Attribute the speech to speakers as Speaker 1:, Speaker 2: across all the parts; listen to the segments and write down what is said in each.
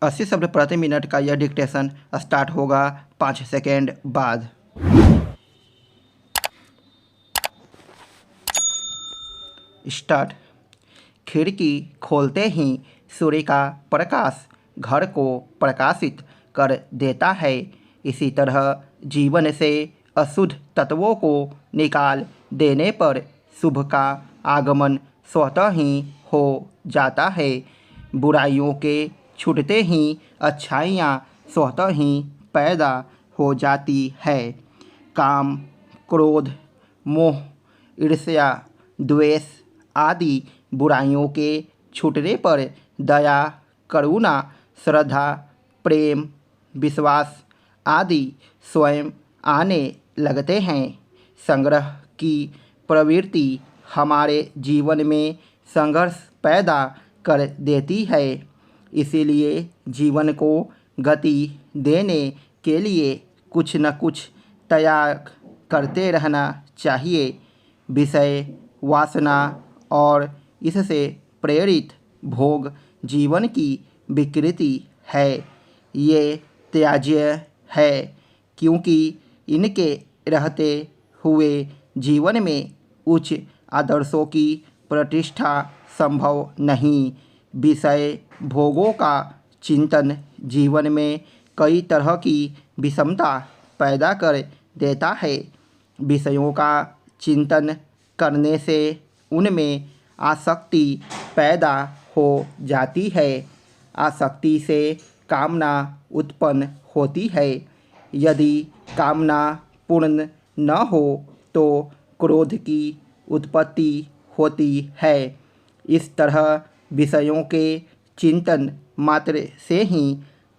Speaker 1: 80 शब्द प्रति मिनट का यह डिक्टेशन स्टार्ट होगा 5 सेकेंड बाद। स्टार्ट। खिड़की खोलते ही सूर्य का प्रकाश घर को प्रकाशित कर देता है। इसी तरह जीवन से अशुद्ध तत्वों को निकाल देने पर शुभ का आगमन स्वतः ही हो जाता है। बुराइयों के छूटते ही अच्छाइयाँ स्वतः ही पैदा हो जाती है। काम, क्रोध, मोह, ईर्ष्या, द्वेष आदि बुराइयों के छूटने पर दया, करुणा, श्रद्धा, प्रेम, विश्वास आदि स्वयं आने लगते हैं। संग्रह की प्रवृत्ति हमारे जीवन में संघर्ष पैदा कर देती है। इसीलिए जीवन को गति देने के लिए कुछ न कुछ त्याग करते रहना चाहिए। विषय वासना और इससे प्रेरित भोग जीवन की विकृति है। ये त्याज्य है क्योंकि इनके रहते हुए जीवन में उच्च आदर्शों की प्रतिष्ठा संभव नहीं। विषय भोगों का चिंतन जीवन में कई तरह की विषमता पैदा कर देता है। विषयों का चिंतन करने से उनमें आसक्ति पैदा हो जाती है। आसक्ति से कामना उत्पन्न होती है। यदि कामना पूर्ण न हो तो क्रोध की उत्पत्ति होती है। इस तरह विषयों के चिंतन मात्र से ही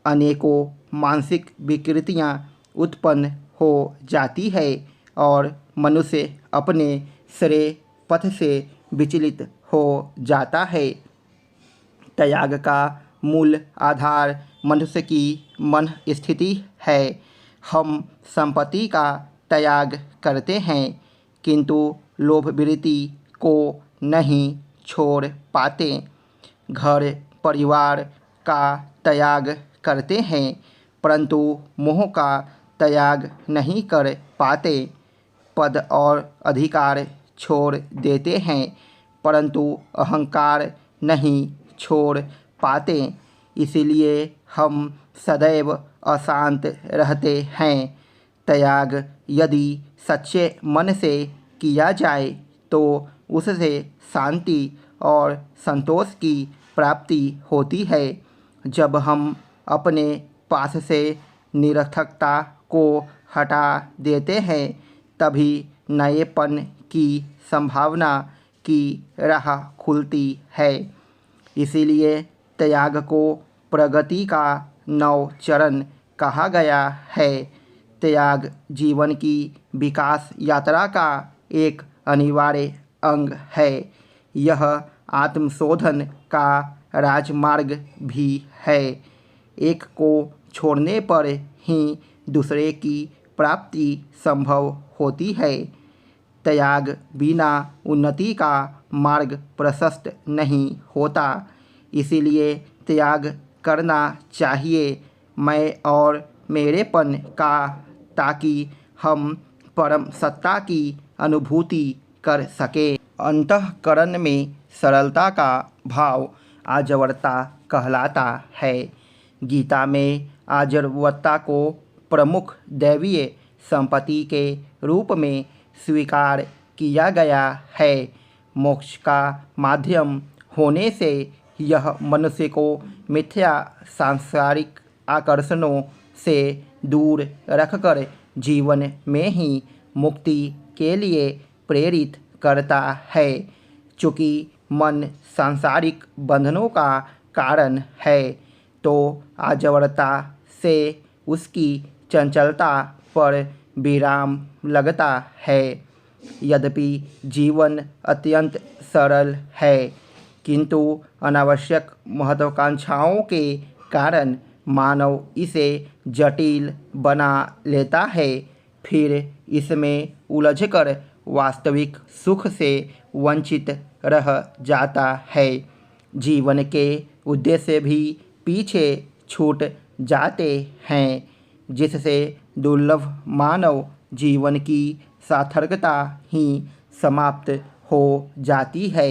Speaker 1: अनेकों मानसिक विकृतियाँ उत्पन्न हो जाती है और मनुष्य अपने श्रेय पथ से विचलित हो जाता है। त्याग का मूल आधार मनुष्य की मन स्थिति है। हम संपत्ति का त्याग करते हैं किंतु लोभ वृत्ति को नहीं छोड़ पाते। घर परिवार का त्याग करते हैं परंतु मोह का त्याग नहीं कर पाते। पद और अधिकार छोड़ देते हैं परंतु अहंकार नहीं छोड़ पाते। इसीलिए हम सदैव अशांत रहते हैं। त्याग यदि सच्चे मन से किया जाए तो उससे शांति और संतोष की प्राप्ति होती है। जब हम अपने पास से निरर्थकता को हटा देते हैं तभी नएपन की संभावना की राह खुलती है। इसीलिए त्याग को प्रगति का नव चरण कहा गया है। त्याग जीवन की विकास यात्रा का एक अनिवार्य अंग है। यह आत्मशोधन का राजमार्ग भी है। एक को छोड़ने पर ही दूसरे की प्राप्ति संभव होती है। त्याग बिना उन्नति का मार्ग प्रशस्त नहीं होता। इसीलिए त्याग करना चाहिए मैं और मेरेपन का, ताकि हम परम सत्ता की अनुभूति कर सकें। अंतःकरण में सरलता का भाव आर्जवता कहलाता है। गीता में आर्जवता को प्रमुख दैवीय संपत्ति के रूप में स्वीकार किया गया है। मोक्ष का माध्यम होने से यह मनुष्य को मिथ्या सांसारिक आकर्षणों से दूर रखकर जीवन में ही मुक्ति के लिए प्रेरित करता है। चूँकि मन सांसारिक बंधनों का कारण है तो आर्जवता से उसकी चंचलता पर विराम लगता है। यद्यपि जीवन अत्यंत सरल है किंतु अनावश्यक महत्वाकांक्षाओं के कारण मानव इसे जटिल बना लेता है। फिर इसमें उलझकर वास्तविक सुख से वंचित रह जाता है। जीवन के उद्देश्य भी पीछे छूट जाते हैं, जिससे दुर्लभ मानव जीवन की सार्थकता ही समाप्त हो जाती है।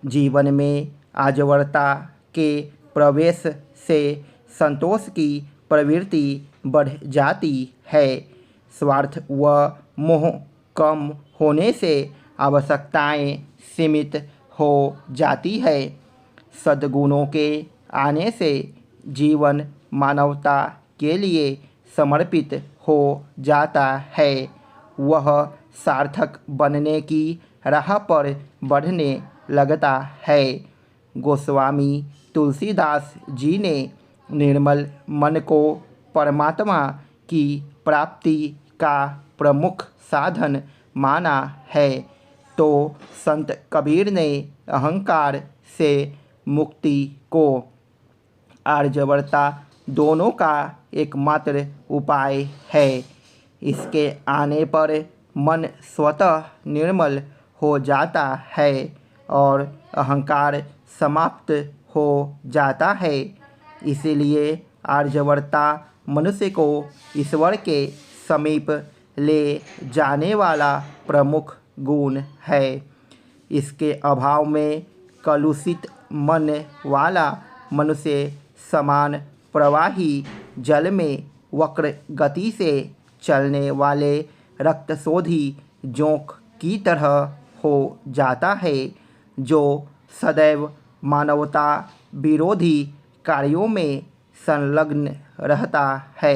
Speaker 1: जीवन में आर्जवता के प्रवेश से संतोष की प्रवृत्ति बढ़ जाती है। स्वार्थ व मोह कम होने से आवश्यकताएं सीमित हो जाती है। सद्गुणों के आने से जीवन मानवता के लिए समर्पित हो जाता है। वह सार्थक बनने की राह पर बढ़ने लगता है। गोस्वामी तुलसीदास जी ने निर्मल मन को परमात्मा की प्राप्ति का प्रमुख साधन माना है, तो संत कबीर ने अहंकार से मुक्ति को आर्जवता दोनों का एकमात्र उपाय है। इसके आने पर मन स्वतः निर्मल हो जाता है और अहंकार समाप्त हो जाता है। इसलिए आर्जवता मनुष्य को ईश्वर के समीप ले जाने वाला प्रमुख गुण है। इसके अभाव में कलुषित मन वाला मनुष्य समान प्रवाही जल में वक्र गति से चलने वाले रक्तशोधी जोंक की तरह हो जाता है, जो सदैव मानवता विरोधी कार्यों में संलग्न रहता है।